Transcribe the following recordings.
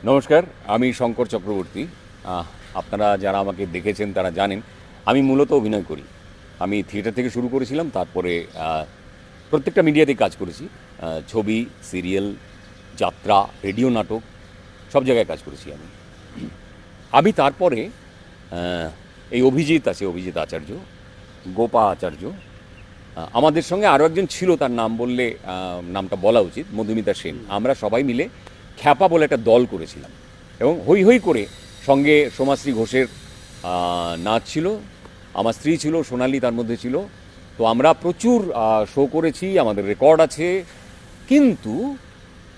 নমস্কার, আমি শঙ্কর চক্রবর্তী। আপনারা যারা আমাকে দেখেছেন তারা জানেন আমি মূলত অভিনয় করি। আমি থিয়েটার থেকে শুরু করেছিলাম, তারপরে প্রত্যেকটা মিডিয়াতেই কাজ করেছি। ছবি, সিরিয়াল, যাত্রা, রেডিও নাটক, সব জায়গায় কাজ করেছি আমি তারপরে এই অভিজিৎ আছে, অভিজিৎ আচার্য, গোপা আচার্য, আমাদের সঙ্গে আরও একজন ছিল, তার নাম বললে নামটা বলা উচিত, মধুমিতা সেন। আমরা সবাই মিলে খ্যাপা বলে একটা দল করেছিলাম এবং হই হই করে সঙ্গে সোমাশ্রী ঘোষের নাচ ছিল, আমার স্ত্রী ছিল, সোনালি তার মধ্যে ছিল। তো আমরা প্রচুর শো করেছি, আমাদের রেকর্ড আছে। কিন্তু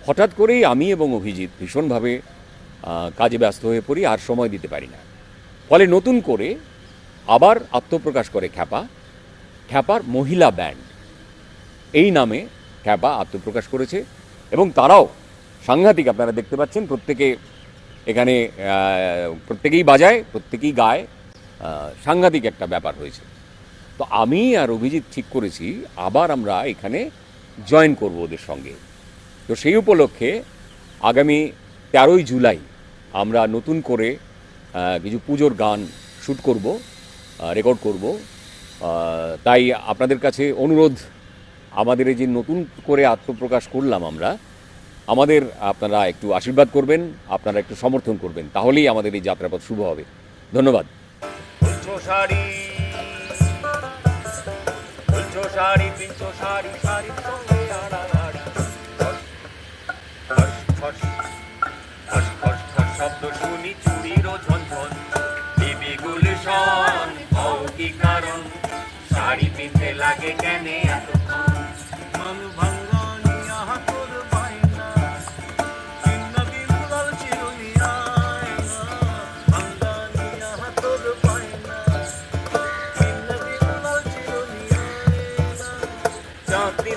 হঠাৎ করেই আমি এবং অভিজিৎ ভীষণভাবে কাজে ব্যস্ত হয়ে পড়ি, আর সময় দিতে পারি না। ফলে নতুন করে আবার আত্মপ্রকাশ করে খ্যাপার মহিলা ব্যান্ড, এই নামে খ্যাপা আত্মপ্রকাশ করেছে এবং তারাও সাংঘাতিক। আপনারা দেখতে পাচ্ছেন প্রত্যেকে এখানে প্রত্যেকেই বাজায়, প্রত্যেকেই গায়, সাংঘাতিক একটা ব্যাপার হয়েছে। তো আমি আর অভিজিৎ ঠিক করেছি আবার আমরা এখানে জয়েন করব ওদের সঙ্গে। তো সেই উপলক্ষে আগামী 13ই জুলাই আমরা নতুন করে কিছু পুজোর গান শ্যুট করব, রেকর্ড করব। তাই আপনাদের কাছে অনুরোধ, আমাদের এই যে নতুন করে আত্মপ্রকাশ করলাম আমরা, আমাদের আপনারা একটু আশীর্বাদ করবেন, আপনারা একটু সমর্থন করবেন, তাহলেই আমাদের এই যাত্রাপথ শুভ হবে। ধন্যবাদ। শব্দ শুনি চুরিরও ঝনঝন, বিবি গুলশন হও কি কারণ, শাড়ি পিনতে লাগে কেনে এতক্ষণ, মন ভাঙ্গানিয়া তোর বাইনা, চিন্না বিমলাল চিরুনিয়া ভাঙ্গানিয়া তোর বাইনা, চিন্না বিমলাল চিরুনিয়া। চাঁদনি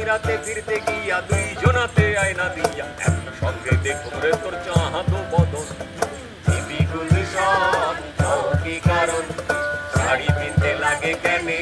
রাতে ফিরতে গিয়া দুইজনাতে আয়না দিয়া, একটা সঙ্গে দেখো রে তোর চাহাত বদন, বিবি গুলশন হও কি কারণ, শাড়ি পিনতে লাগে কেনে